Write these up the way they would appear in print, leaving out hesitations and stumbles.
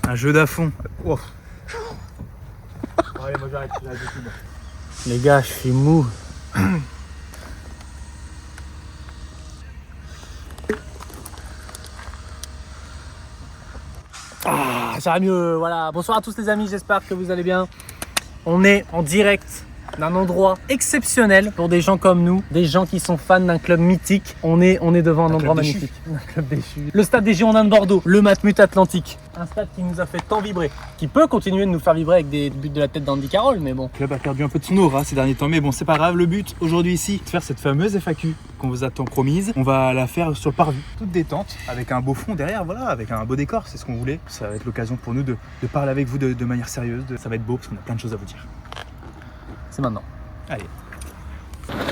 Un jeu d'à-fond. Oh. Allez, moi j'arrête là du coup. Les gars, je suis mou. Ah, ça va mieux, voilà. Bonsoir à tous les amis, j'espère que vous allez bien. On est en direct d'un endroit exceptionnel pour des gens comme nous, des gens qui sont fans d'un club mythique. On est devant un endroit magnifique. Un club déchu. Le stade des Girondins de Bordeaux, le Matmut Atlantique. Un stade qui nous a fait tant vibrer, qui peut continuer de nous faire vibrer avec des buts de la tête d'Andy Carroll, mais bon. Le club a perdu un peu de son aura ces derniers temps, mais bon, c'est pas grave. Le but aujourd'hui ici, c'est de faire cette fameuse FAQ qu'on vous a tant promise. On va la faire sur le parvis, toute détente, avec un beau fond derrière, voilà, avec un beau décor, c'est ce qu'on voulait. Ça va être l'occasion pour nous de parler avec vous de manière sérieuse. Ça va être beau parce qu'on a plein de choses à vous dire. C'est maintenant. Allez.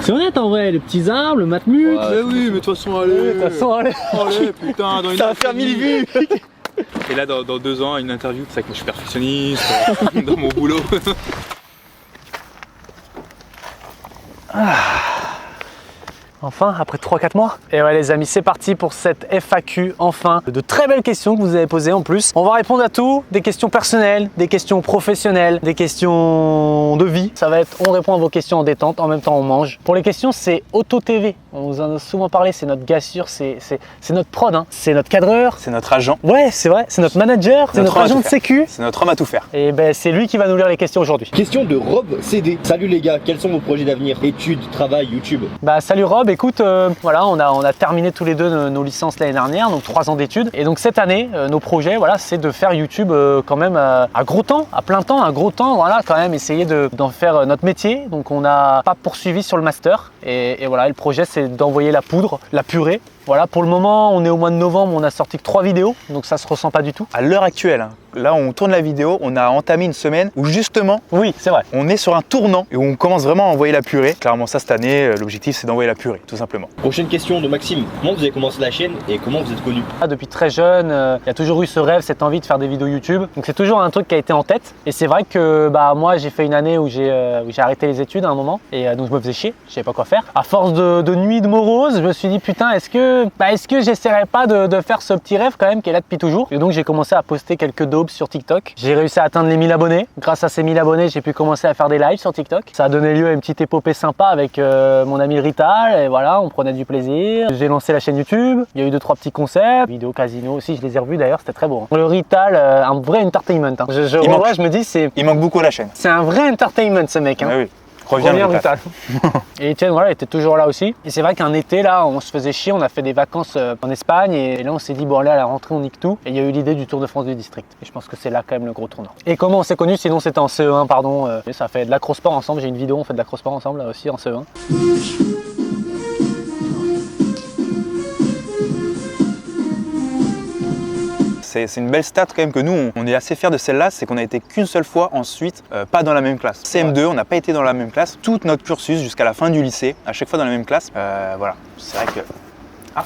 C'est honnête en vrai, les petits arbres, le Matmut. Ouais, mais oui, mais de toute façon, allez. Allez, putain, dans une Ça va faire 1000 vues. Et là, dans 2 ans, une interview, c'est vrai que moi je suis perfectionniste dans mon boulot. Enfin, après 3-4 mois. Et ouais les amis, c'est parti pour cette FAQ, enfin. De très belles questions que vous avez posées en plus. On va répondre à tout, des questions personnelles, des questions professionnelles, des questions de vie. Ça va être, on répond à vos questions en détente, en même temps on mange. Pour les questions, c'est Auto TV. On vous en a souvent parlé, c'est notre gars sûr, c'est notre prod, hein. C'est notre cadreur. C'est notre agent. Ouais, c'est vrai, c'est notre manager, c'est notre agent de sécu. C'est notre homme à tout faire. Et ben c'est lui qui va nous lire les questions aujourd'hui. Question de Rob CD. Salut les gars, quels sont vos projets d'avenir? Études, travail, YouTube? Bah salut Rob, écoute, voilà, on a terminé tous les deux nos licences l'année dernière, donc 3 ans d'études. Et donc cette année, nos projets, voilà, c'est de faire YouTube quand même à gros temps, à plein temps, à gros temps, voilà, quand même essayer d'en faire notre métier. Donc on n'a pas poursuivi sur le master. Et voilà, le projet c'est d'envoyer la poudre, la purée. Voilà, pour le moment, on est au mois de novembre, on a sorti que 3 vidéos, donc ça se ressent pas du tout. À l'heure actuelle, là on tourne la vidéo, on a entamé une semaine où justement, Oui, c'est vrai. on est sur un tournant et où on commence vraiment à envoyer la purée. Clairement ça cette année, l'objectif c'est d'envoyer la purée, tout simplement. Prochaine question de Maxime. Comment vous avez commencé la chaîne et comment vous êtes connu? Depuis très jeune, il y a toujours eu ce rêve, cette envie de faire des vidéos YouTube. Donc c'est toujours un truc qui a été en tête. Et c'est vrai que bah, moi j'ai fait une année où j'ai arrêté les études à un moment. Et donc je me faisais chier, je savais pas quoi faire. À force de nuits de morose, je me suis dit putain, est-ce que j'essaierais pas de faire ce petit rêve quand même qui est là depuis toujours. Et donc j'ai commencé à poster quelques daubes sur TikTok. J'ai réussi à atteindre les 1000 abonnés. Grâce à ces 1000 abonnés, j'ai pu commencer à faire des lives sur TikTok. Ça a donné lieu à une petite épopée sympa avec mon ami Rital. Et voilà, on prenait du plaisir. J'ai lancé la chaîne YouTube. Il y a eu 2-3 petits concepts. Vidéo casino aussi, je les ai revus d'ailleurs, c'était très beau. Hein. Le Rital, un vrai entertainment. Hein. Je me dis, Il manque beaucoup à la chaîne. c'est un vrai entertainment ce mec. Hein. Ah oui. Reviens Rital. Et Etienne, voilà, était toujours là aussi. Et c'est vrai qu'un été, là, on se faisait chier, on a fait des vacances en Espagne. Et là, on s'est dit, bon, là, à la rentrée, on nique tout. Et il y a eu l'idée du Tour de France du district. Et je pense que c'est là quand même le gros tournant. Et comment on s'est connus? Sinon, c'était en CE1, pardon. Ça fait de l'acrosport ensemble. J'ai une vidéo, on fait de l'acrosport ensemble, là aussi, en CE1. C'est une belle stat quand même que nous, on est assez fiers de celle-là, c'est qu'on a été qu'une seule fois ensuite pas dans la même classe. CM2, on n'a pas été dans la même classe, tout notre cursus jusqu'à la fin du lycée, à chaque fois dans la même classe. Voilà, c'est vrai que... Ah.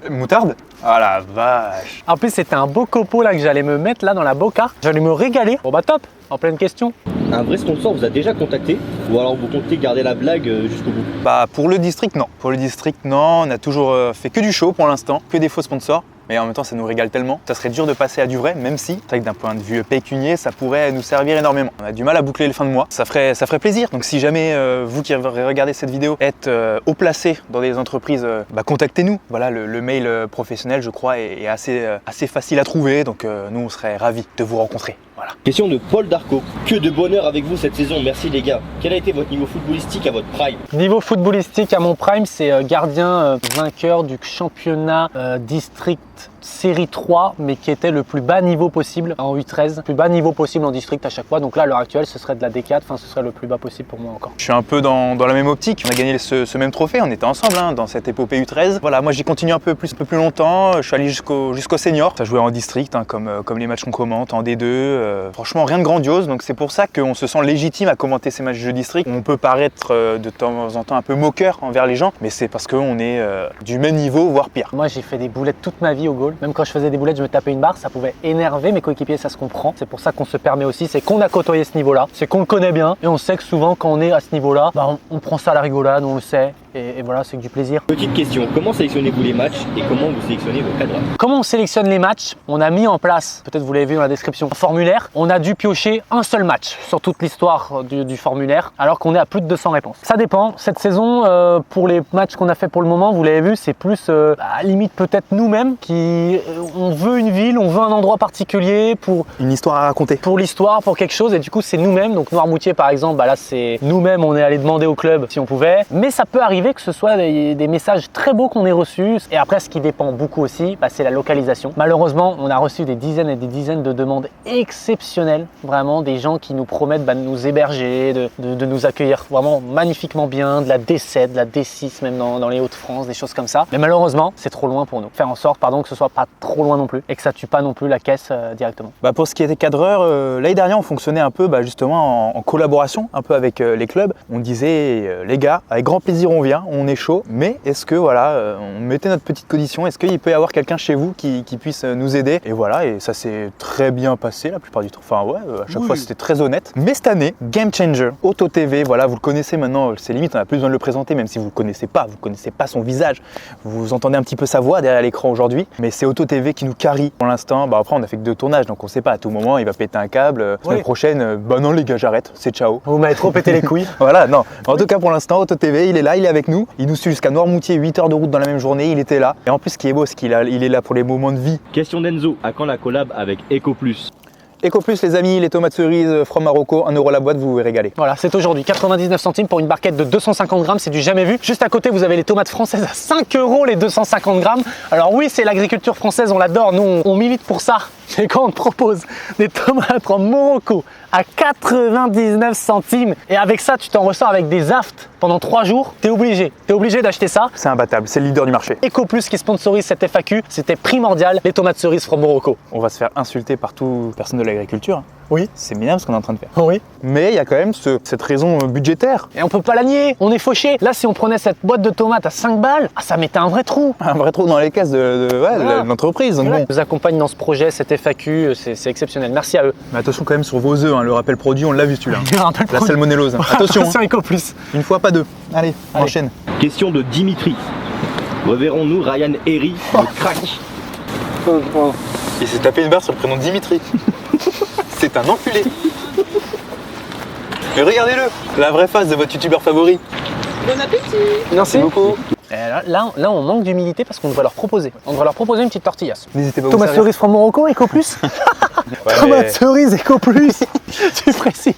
Moutarde? Ah la vache. En plus, c'était un beau copeau là que j'allais me mettre là dans la boca. J'allais me régaler. Bon bah top, en pleine question. Un vrai sponsor vous a déjà contacté ou alors vous comptez garder la blague jusqu'au bout? Bah pour le district, non. Pour le district, non, on a toujours fait que du show pour l'instant, que des faux sponsors. Mais en même temps, ça nous régale tellement. Ça serait dur de passer à du vrai, même si, c'est vrai que d'un point de vue pécunier, ça pourrait nous servir énormément. On a du mal à boucler les fins de mois. Ça ferait plaisir. Donc si jamais vous qui regardez cette vidéo êtes haut placé dans des entreprises, contactez-nous. Voilà, le mail professionnel, je crois, est assez facile à trouver. Donc nous, on serait ravis de vous rencontrer. Voilà. Question de Paul Darco. Que de bonheur avec vous cette saison, merci les gars. Quel a été votre niveau footballistique à votre prime? Niveau footballistique à mon prime, c'est gardien vainqueur du championnat district série 3, mais qui était le plus bas niveau possible en U13, plus bas niveau possible en district à chaque fois. Donc là, à l'heure actuelle, ce serait de la D4, enfin ce serait le plus bas possible pour moi encore. Je suis un peu dans la même optique. On a gagné ce même trophée, on était ensemble dans cette épopée U13. Voilà, moi j'ai continué un peu plus longtemps. Je suis allé jusqu'au senior. Ça jouait en district, comme les matchs qu'on commente, en D2. Franchement, rien de grandiose. Donc c'est pour ça qu'on se sent légitime à commenter ces matchs de district. On peut paraître de temps en temps un peu moqueur envers les gens, mais c'est parce qu'on est du même niveau, voire pire. Moi, j'ai fait des boulettes toute ma vie au goal. Même quand je faisais des boulettes, je me tapais une barre, ça pouvait énerver mes coéquipiers, ça se comprend. C'est pour ça qu'on se permet aussi, c'est qu'on a côtoyé ce niveau-là, c'est qu'on le connaît bien et on sait que souvent quand on est à ce niveau-là, on prend ça à la rigolade, on le sait. et voilà, c'est que du plaisir. Petite question, comment sélectionnez-vous les matchs et comment vous sélectionnez vos cadres? Comment on sélectionne les matchs? On a mis en place, peut-être vous l'avez vu dans la description, un formulaire. On a dû piocher un seul match sur toute l'histoire du formulaire, alors qu'on est à plus de 200 réponses. Ça dépend. Cette saison, pour les matchs qu'on a fait pour le moment, vous l'avez vu, c'est plus limite peut-être nous-mêmes qui on veut une ville, on veut un endroit particulier pour Une histoire à raconter. pour l'histoire, pour quelque chose, et du coup c'est nous-mêmes. Donc Noirmoutier par exemple, bah là c'est nous-mêmes, on est allé demander au club si on pouvait. Mais ça peut arriver que ce soit des messages très beaux qu'on ait reçus. Et après, ce qui dépend beaucoup aussi, bah, c'est la localisation. Malheureusement, on a reçu des dizaines et des dizaines de demandes exceptionnelles, vraiment des gens qui nous promettent de nous héberger, de nous accueillir vraiment magnifiquement bien, de la D7, de la D6 même dans les Hauts-de-France, des choses comme ça. Mais malheureusement, c'est trop loin pour nous. Faire en sorte, pardon, que ce soit pas trop loin non plus et que ça tue pas non plus la caisse directement. Bah pour ce qui était cadreur, l'année dernière on fonctionnait un peu justement en collaboration un peu avec les clubs. On disait les gars, avec grand plaisir on vient, on est chaud, mais est-ce que voilà, on mettait notre petite condition, est-ce qu'il peut y avoir quelqu'un chez vous qui puisse nous aider? Et voilà, et ça s'est très bien passé la plupart du temps. Enfin ouais, à chaque fois c'était très honnête. Mais cette année, Game Changer, Auto TV, voilà, vous le connaissez maintenant, c'est limite, on n'a plus besoin de le présenter, même si vous ne le connaissez pas, vous ne connaissez pas son visage, vous entendez un petit peu sa voix derrière l'écran aujourd'hui, mais c'est Auto TV qui nous carie pour l'instant. Bah après on a fait que 2 tournages, donc on sait pas, à tout moment il va péter un câble, semaine prochaine, bah non les gars j'arrête, c'est ciao. Vous m'avez trop pété les couilles. Voilà, non. En tout cas pour l'instant, Auto TV, il est là, il est avec nous, il nous suit jusqu'à Noirmoutier, 8 heures de route dans la même journée, il était là. Et en plus ce qui est beau, c'est qu'il est là pour les moments de vie. Question d'Enzo, à quand la collab avec EcoPlus? EcoPlus les amis, les tomates cerises from Marocco, 1 € la boîte, vous vous régalez. Voilà, c'est aujourd'hui 99 centimes pour une barquette de 250 grammes, c'est du jamais vu. Juste à côté, vous avez les tomates françaises à 5 € les 250 grammes. Alors oui, c'est l'agriculture française, on l'adore, nous on milite pour ça. Mais quand on te propose des tomates en Morocco à 99 centimes et avec ça, tu t'en ressors avec des aftes pendant 3 jours, t'es obligé d'acheter ça. C'est imbattable, c'est le leader du marché. EcoPlus qui sponsorise cette FAQ, c'était primordial, les tomates cerises from Morocco. On va se faire insulter par toute personne de l'agriculture. Oui. C'est bien ce qu'on est en train de faire. Oui. Mais il y a quand même cette raison budgétaire. Et on peut pas la nier, on est fauché. Là, si on prenait cette boîte de tomates à 5 balles, ça mettait un vrai trou. Un vrai trou dans les caisses de l'entreprise. Donc Voilà. bon. Ils nous accompagnent dans ce projet, cette FAQ, c'est exceptionnel. Merci à eux. Mais attention quand même sur vos œufs, hein, le rappel produit, on l'a vu celui-là. Je rappelle La salmonellose. Attention, Attention EcoPlus. une fois pas deux. Allez, on Allez. enchaîne. Question de Dimitri. Reverrons-nous Ryan Herry, le crack? Il s'est tapé une barre sur le prénom Dimitri. C'est un enculé. Mais regardez-le, la vraie face de votre youtubeur favori. Bon appétit! Merci beaucoup. Là, on manque d'humilité parce qu'on devrait leur proposer. On devrait leur proposer une petite tortillasse. N'hésitez pas à vous Tomates servir. cerises from Morocco, EcoPlus. Ouais, Tomates mais- cerises, EcoPlus. Tu précises.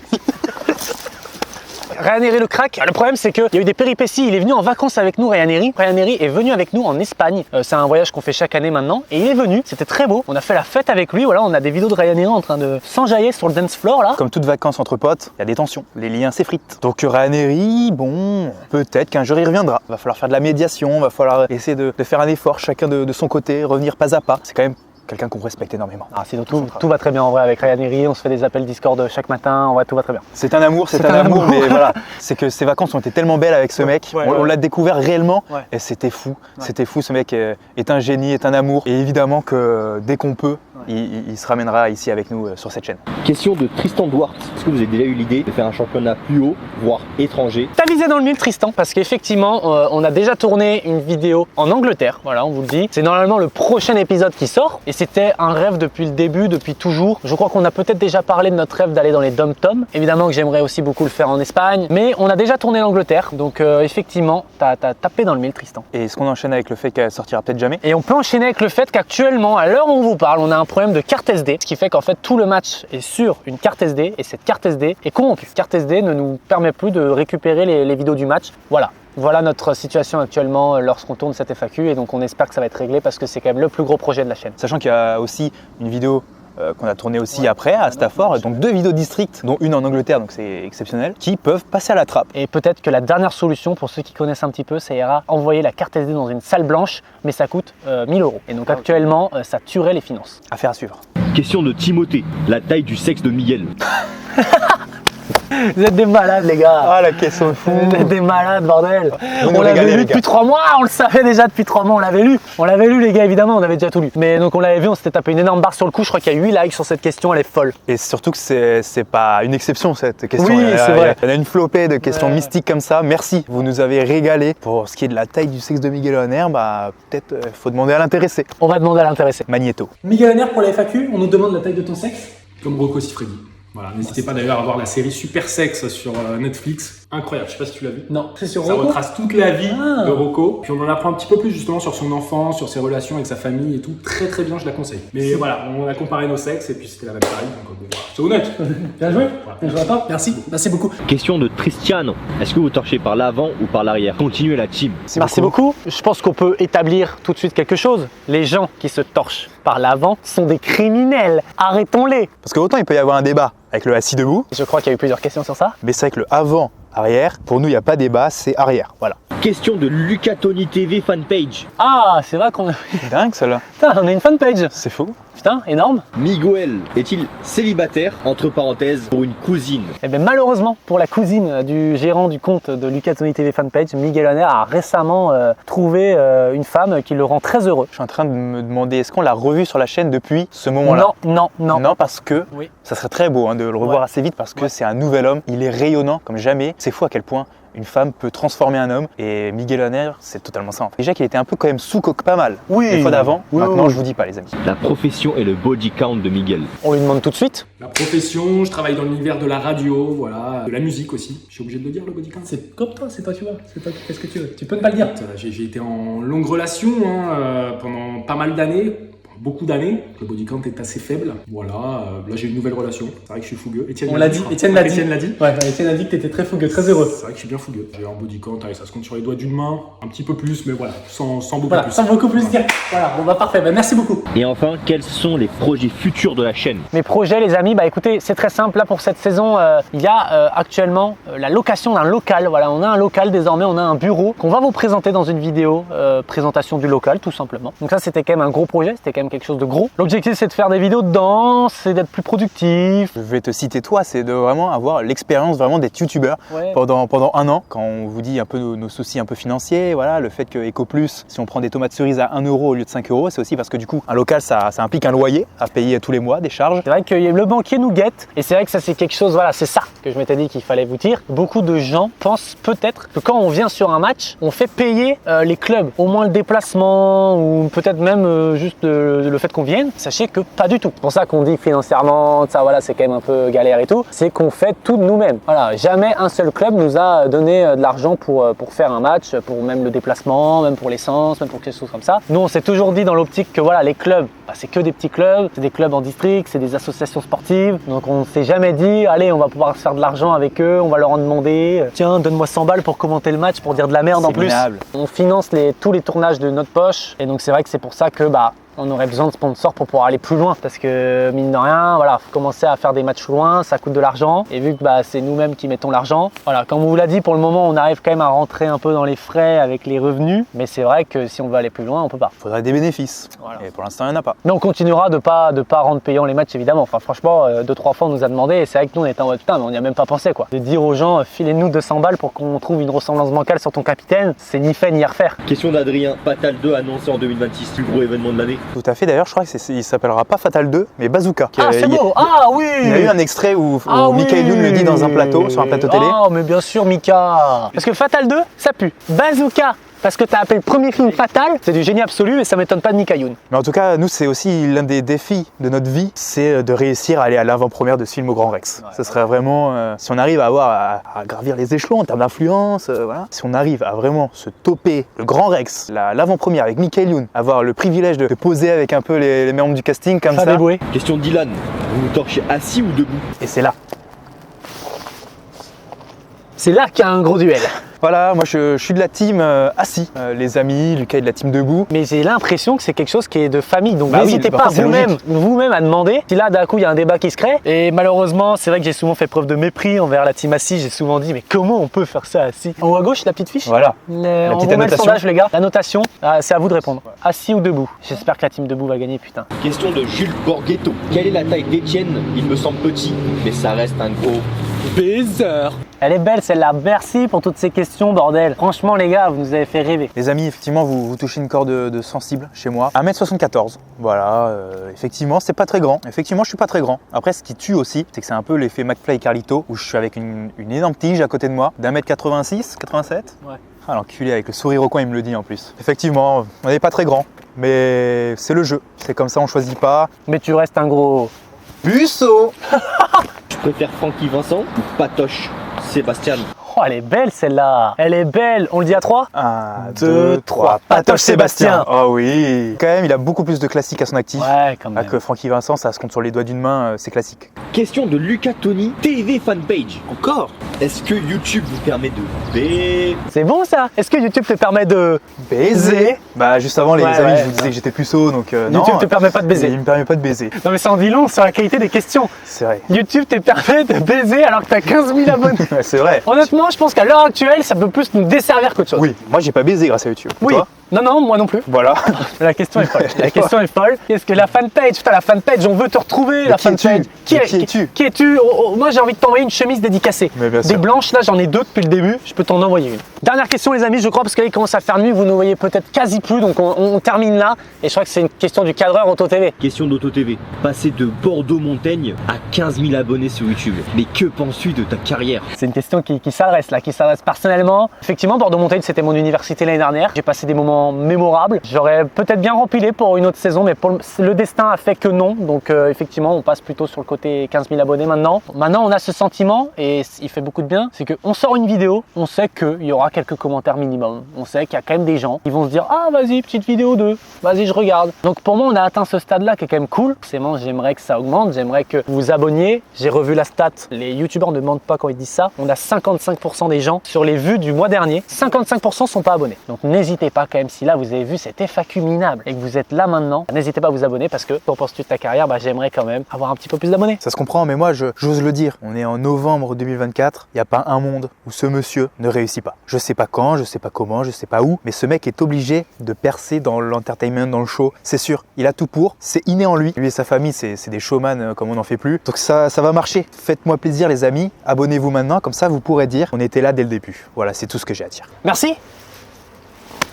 Ryan Herry le crack, le problème c'est qu'il y a eu des péripéties, il est venu en vacances avec nous Ryan Herry. Ryan Herry est venu avec nous en Espagne, c'est un voyage qu'on fait chaque année maintenant et il est venu, c'était très beau, on a fait la fête avec lui, voilà, on a des vidéos de Ryan Herry en train de s'enjailler sur le dance floor là. Comme toute vacances entre potes, il y a des tensions, les liens s'effritent. Donc Ryan Herry, bon, peut-être qu'un jour il reviendra. Va falloir faire de la médiation, va falloir essayer de faire un effort chacun de son côté, revenir pas à pas. C'est quand même quelqu'un qu'on respecte énormément. Ah, sinon tout va très bien en vrai avec Ryan Herry, on se fait des appels Discord chaque matin, en vrai tout va très bien. C'est un amour, c'est un amour, mais voilà, c'est que ces vacances ont été tellement belles avec ce mec, Ouais, on ouais. l'a découvert réellement Ouais. et c'était fou, ce mec est un génie, est un amour et évidemment que dès qu'on peut, il se ramènera ici avec nous sur cette chaîne. Question de Tristan Duarte. Est-ce que vous avez déjà eu l'idée de faire un championnat plus haut, voire étranger? T'as visé dans le mille Tristan, parce qu'effectivement on a déjà tourné une vidéo en Angleterre, voilà on vous le dit. C'est normalement le prochain épisode qui sort et c'était un rêve depuis le début, depuis toujours. Je crois qu'on a peut-être déjà parlé de notre rêve d'aller dans les dom-toms. Évidemment que j'aimerais aussi beaucoup le faire en Espagne, mais on a déjà tourné l'Angleterre, donc effectivement t'as tapé dans le mille Tristan. Et est-ce qu'on enchaîne avec le fait qu'elle sortira peut-être jamais? Et on peut enchaîner avec le fait qu'actuellement, à l'heure où on vous parle, on a un problème de carte SD, ce qui fait qu'en fait tout le match est sur une carte SD et cette carte SD est corrompue. Cette carte SD ne nous permet plus de récupérer les vidéos du match. Voilà notre situation actuellement lorsqu'on tourne cette FAQ et donc on espère que ça va être réglé parce que c'est quand même le plus gros projet de la chaîne. Sachant qu'il y a aussi une vidéo qu'on a tournée aussi après à Stafford, donc 2 vidéos district, dont une en Angleterre, donc c'est exceptionnel, qui peuvent passer à la trappe. Et peut-être que la dernière solution pour ceux qui connaissent un petit peu, ça ira envoyer la carte SD dans une salle blanche, mais ça coûte 1000 €. Et donc actuellement, ça tuerait les finances. Affaire à suivre. Question de Timothée. La taille du sexe de Miguel? Vous êtes des malades, les gars. Ah, la question de fou. Vous êtes des malades, bordel. Vous nous On l'avait régalez, lu les depuis gars. 3 mois, on le savait déjà depuis 3 mois, on l'avait lu. On l'avait lu, les gars, évidemment, on avait déjà tout lu. Mais donc on l'avait vu, on s'était tapé une énorme barre sur le coup. Je crois qu'il y a 8 likes sur cette question, elle est folle. Et surtout que c'est pas une exception cette question. Oui, c'est vrai. Il y en a une flopée de questions Ouais. mystiques comme ça. Merci, vous nous avez régalé. Pour ce qui est de la taille du sexe de Miguel Honner, bah peut-être faut demander à l'intéressé. On va demander à l'intéressé. Magnéto. Miguel Honner pour la FAQ, on nous demande la taille de ton sexe. Comme Rocco Siffredi. Voilà, n'hésitez pas d'ailleurs à voir la série Super Sexe sur Netflix. Incroyable, je sais pas si tu l'as vu. Non, c'est sur Ça Rocco. retrace toute la vie Ah. de Rocco. Puis on en apprend un petit peu plus justement sur son enfance, sur ses relations avec sa famille et tout. Très très bien, je la conseille. Mais voilà, on a comparé nos sexes et puis c'était la même taille. Donc bon, voilà. C'est honnête. Bien joué. Bien joué à toi. Merci. Merci beaucoup. Question de Tristiano. Est-ce que vous torchez par l'avant ou par l'arrière? Continuez la team. Merci beaucoup. Je pense qu'on peut établir tout de suite quelque chose. Les gens qui se torchent par l'avant sont des criminels. Arrêtons-les. Parce que autant il peut y avoir un débat avec le assis debout, Je crois qu'il y a eu plusieurs questions sur ça. mais c'est avec le avant-arrière. Pour nous, il n'y a pas débat, c'est arrière. Voilà. Question de Lucas Tony TV fanpage. Ah, c'est vrai qu'on a... Dingue celle-là. Putain, on a une fanpage. C'est fou. Putain, énorme. Miguel est-il célibataire? Entre parenthèses, pour une cousine. Eh bien, malheureusement, pour la cousine du gérant du compte de Lucas Tony TV fanpage, Miguel Honner a récemment trouvé une femme qui le rend très heureux. Je suis en train de me demander, est-ce qu'on l'a revu sur la chaîne depuis ce moment-là? Non. parce que Oui. ça serait très beau de le revoir Ouais. assez vite parce que Ouais. c'est un nouvel homme. Il est rayonnant comme jamais. C'est fou à quel point une femme peut transformer un homme. Et Miguel Honner, c'est totalement ça. En fait. Déjà qu'il était un peu quand même sous-coque pas mal. Oui. Les fois d'avant. Oui, Maintenant, oui. je vous dis pas, les amis. La profession et le body count de Miguel. On lui demande tout de suite. La profession, je travaille dans l'univers de la radio, voilà, de la musique aussi. Je suis obligé de le dire, le body count. C'est comme toi, c'est toi tu vois. C'est toi, qu'est-ce que tu veux. Tu peux ne pas le dire. J'ai été en longue relation pendant pas mal d'années, beaucoup d'années. Le body count est assez faible. Voilà, là j'ai une nouvelle relation. C'est vrai que je suis fougueux. Étienne On l'a dit. Étienne l'a dit. Étienne l'a dit. Ouais, Étienne a dit que t'étais très fougueux, très heureux. C'est vrai que je suis bien fougueux. J'ai un body count, allez, ça se compte sur les doigts d'une main, un petit peu plus, mais voilà, sans beaucoup Voilà, plus. sans beaucoup plus dire. Voilà, bon bah parfait, bah, merci beaucoup. Et enfin, quels sont les projets futurs de la chaîne? Mes projets, les amis, bah écoutez, c'est très simple. Là pour cette saison, il y a actuellement la location d'un local. Voilà, on a un local désormais, on a un bureau qu'on va vous présenter dans une vidéo, présentation du local tout simplement. Donc ça, c'était quand même un gros projet, c'était quand même quelque chose de gros. L'objectif, c'est de faire des vidéos dedans, c'est d'être plus productif. Je vais te citer toi, c'est de vraiment avoir l'expérience vraiment d'être youtubeur Ouais. pendant un an. Quand on vous dit un peu nos soucis un peu financiers, voilà, le fait que EcoPlus, si on prend des tomates cerises à 1 € au lieu de 5 €, c'est aussi parce que du coup, un local, ça implique un loyer à payer tous les mois, des charges. C'est vrai que le banquier nous guette et c'est vrai que ça c'est quelque chose, voilà, c'est ça que je m'étais dit qu'il fallait vous dire. Beaucoup de gens pensent peut-être que quand on vient sur un match, on fait payer les clubs, au moins le déplacement ou peut-être même juste le fait qu'on vienne. Sachez que pas du tout. C'est pour ça qu'on dit financièrement, ça voilà, c'est quand même un peu galère et tout. C'est qu'on fait tout de nous-mêmes. Voilà, jamais un seul club nous a donné de l'argent pour faire un match, pour même le déplacement, même pour l'essence, même pour quelque chose comme ça. Nous, on s'est toujours dit dans l'optique que voilà, les clubs, bah, c'est que des petits clubs, c'est des clubs en district, c'est des associations sportives. Donc on ne s'est jamais dit, allez, on va pouvoir se faire de l'argent avec eux, on va leur en demander, tiens, donne-moi 100 balles pour commenter le match, pour dire de la merde en C'est plus. minable. On finance tous les tournages de notre poche. Et donc c'est vrai que c'est pour ça que bah on aurait besoin de sponsors pour pouvoir aller plus loin parce que mine de rien, voilà, faut commencer à faire des matchs loin, ça coûte de l'argent et vu que bah, c'est nous-mêmes qui mettons l'argent, voilà, comme on vous l'a dit, pour le moment on arrive quand même à rentrer un peu dans les frais avec les revenus, mais c'est vrai que si on veut aller plus loin, on peut pas. Il faudrait des bénéfices. Voilà. Et pour l'instant, il n'y en a pas. Mais on continuera de pas rendre payant les matchs évidemment. Enfin franchement, 2-3 fois on nous a demandé et c'est vrai que nous on était en mode putain mais on n'y a même pas pensé quoi. De dire aux gens filez-nous 200 balles pour qu'on trouve une ressemblance bancale sur ton capitaine, c'est ni fait ni à refaire. Question d'Adrien. Fatal 2 annoncé en 2026, plus gros événement de l'année. Tout à fait, d'ailleurs, je crois qu'il s'appellera pas Fatal 2, mais Bazooka. Ah c'est Il y a- beau. Ah oui. Il y a eu un extrait où Ah Michael Youn le dit dans un plateau, sur un plateau télé. Oh, mais bien sûr, Mika. Parce que Fatal 2, ça pue. Bazooka, parce que t'as appelé le premier film Fatal, c'est du génie absolu et ça m'étonne pas de Mika Youn. Mais en tout cas, nous, c'est aussi l'un des défis de notre vie, c'est de réussir à aller à l'avant-première de ce film au Grand Rex. Ce serait vraiment, si on arrive à gravir les échelons en termes d'influence, voilà. Si on arrive à vraiment se toper le Grand Rex, l'avant-première avec Michael Youn, avoir le privilège de poser avec un peu les membres du casting comme ça. Fabé Question de Dylan. Vous vous torchez assis ou debout? Et c'est là. C'est là qu'il y a un gros duel. Voilà, moi je suis de la team assis. Les amis, Lucas est de la team debout. Mais j'ai l'impression que c'est quelque chose qui est de famille. Donc Bah oui, n'hésitez bah pas c'est vous-même à demander. Si là d'un coup il y a un débat qui se crée. Et malheureusement, c'est vrai que j'ai souvent fait preuve de mépris envers la team assis. J'ai souvent dit mais comment on peut faire ça assis? En haut à gauche, la petite fiche. Voilà. On petite vous met le annotation. sondage les gars. La notation, c'est à vous de répondre. Assis ou debout? J'espère que la team debout va gagner putain. Question de Jules Borghetto. Quelle est la taille d'Étienne? Il me semble petit, mais ça reste un gros Baiser. Elle est belle celle-là. Merci pour toutes ces questions, bordel. Franchement, les gars, vous nous avez fait rêver. Les amis, effectivement, vous touchez une corde de sensible chez moi. 1m74. Voilà, effectivement, c'est pas très grand. Effectivement, je suis pas très grand. Après, ce qui tue aussi, c'est que c'est un peu l'effet McFly et Carlito, où je suis avec une énorme tige à côté de moi, d'1m86, 87. Ouais. Ah, l'enculé, avec le sourire au coin, il me le dit en plus. Effectivement, on n'est pas très grand, mais c'est le jeu. C'est comme ça, on choisit pas. Mais tu restes un gros... Busso. Je préfère Francky Vincent ou Patoche Sébastien. Oh, elle est belle celle-là. Elle est belle. On le dit à 3 1, 2, 3. Patoche Sébastien. Oh oui. Quand même, il a beaucoup plus de classiques à son actif. Ouais, quand même. Que Francky Vincent, ça se compte sur les doigts d'une main, c'est classique. Question de Lucas Tony, TV fanpage. Encore. Est-ce que YouTube vous permet de B? C'est bon ça. Est-ce que YouTube te permet de... Baiser. Bah juste avant les Ouais, amis, ouais, je vous disais que j'étais puceau, donc non. YouTube te permet pas de baiser. Il me permet pas de baiser. Non mais ça en dit long sur la qualité des questions. C'est vrai. YouTube te permet de baiser alors que t'as 15 000 abonnés. Ouais, c'est vrai. Honnêtement, je pense qu'à l'heure actuelle, ça peut plus nous desservir qu'autre chose. Oui, moi j'ai pas baisé grâce à YouTube. Oui. Toi Non, moi non plus. Voilà. La question est folle. La question est folle. Qu'est-ce que la fanpage? Putain, la fanpage, on veut te retrouver. La qui es-tu fanpage. Qui es-tu Qui es-tu? Moi, j'ai envie de t'envoyer une chemise dédicacée. Mais bien Des sûr. blanches, là, j'en ai deux depuis le début. Je peux t'en envoyer une. Dernière question, les amis, je crois, parce qu'il commence à faire nuit. Vous ne voyez peut-être quasi plus. Donc, on termine là. Et je crois que c'est une question du cadreur Auto TV. Question d'Auto TV. Passer de Bordeaux-Montaigne à 15 000 abonnés sur YouTube. Mais que penses-tu de ta carrière? C'est une question qui s'adresse là, qui s'adresse personnellement. Effectivement, Bordeaux-Montaigne, c'était mon université l'année dernière. J'ai passé des moments mémorables. J'aurais peut-être bien rempilé pour une autre saison, mais le destin a fait que non. Donc effectivement, on passe plutôt sur le côté 15 000 abonnés maintenant. Maintenant, on a ce sentiment, et il fait beaucoup de bien, c'est qu'on sort une vidéo, on sait qu'il y aura quelques commentaires minimum. On sait qu'il y a quand même des gens qui vont se dire « Ah, vas-y, petite vidéo 2, vas-y, je regarde ». Donc pour moi, on a atteint ce stade-là qui est quand même cool. Forcément, j'aimerais que ça augmente, j'aimerais que vous vous abonniez. J'ai revu la stat, les youtubeurs ne mentent pas quand ils disent ça. On a 55% des gens sur les vues du mois dernier, 55% sont pas abonnés. Donc n'hésitez pas quand même, si là vous avez vu cet FAQ minable et que vous êtes là maintenant, n'hésitez pas à vous abonner parce que pour poursuivre ta carrière, j'aimerais quand même avoir un petit peu plus d'abonnés. Ça se comprend, mais moi j'ose le dire. On est en novembre 2024, il n'y a pas un monde où ce monsieur ne réussit pas. Je sais pas quand, je sais pas comment, je sais pas où, mais ce mec est obligé de percer dans l'entertainment, dans le show. C'est sûr, il a tout pour, c'est inné en lui. Lui et sa famille, c'est des showman comme on n'en fait plus. Donc ça va marcher. Faites-moi plaisir les amis, abonnez-vous maintenant, comme ça vous pourrez dire on était là dès le début. Voilà, c'est tout ce que j'ai à dire. Merci.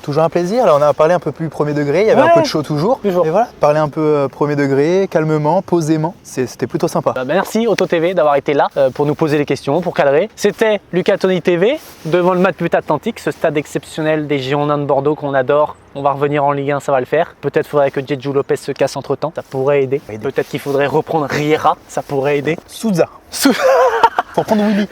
Toujours un plaisir, là on a parlé un peu plus premier degré, il y avait un peu de show toujours. Et voilà, parler un peu premier degré, calmement, posément, c'était plutôt sympa. Merci Auto TV d'avoir été là pour nous poser les questions, pour cadrer. C'était Lucas Tony TV devant le Matmut Atlantique, ce stade exceptionnel des Girondins de Bordeaux qu'on adore. On va revenir en Ligue 1, ça va le faire. Peut-être faudrait que Jeju Lopez se casse entre temps, ça pourrait aider. Peut-être qu'il faudrait reprendre Riera, ça pourrait aider. Souza. Faut prendre Willy.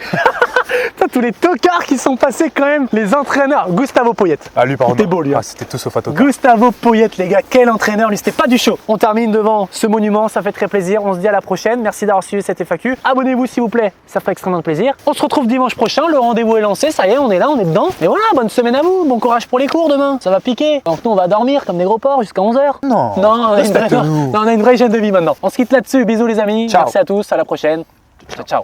Tous les tocards qui sont passés quand même, les entraîneurs. Gustavo Poyet. Ah lui pardon. C'était beau lui. Ah, c'était tout sauf un tocard. Gustavo Poyet les gars, quel entraîneur, lui c'était pas du show. On termine devant ce monument, ça fait très plaisir. On se dit à la prochaine, merci d'avoir suivi cette FAQ. Abonnez-vous s'il vous plaît, ça ferait extrêmement plaisir. On se retrouve dimanche prochain, le rendez-vous est lancé, ça y est, on est là, on est dedans. Et voilà, bonne semaine à vous, bon courage pour les cours demain, ça va piquer. Donc nous on va dormir comme des gros porcs jusqu'à 11h. Non, on a une vraie gêne de vie maintenant. On se quitte là-dessus, bisous les amis, ciao. merci à tous, à la prochaine. Ciao, ciao.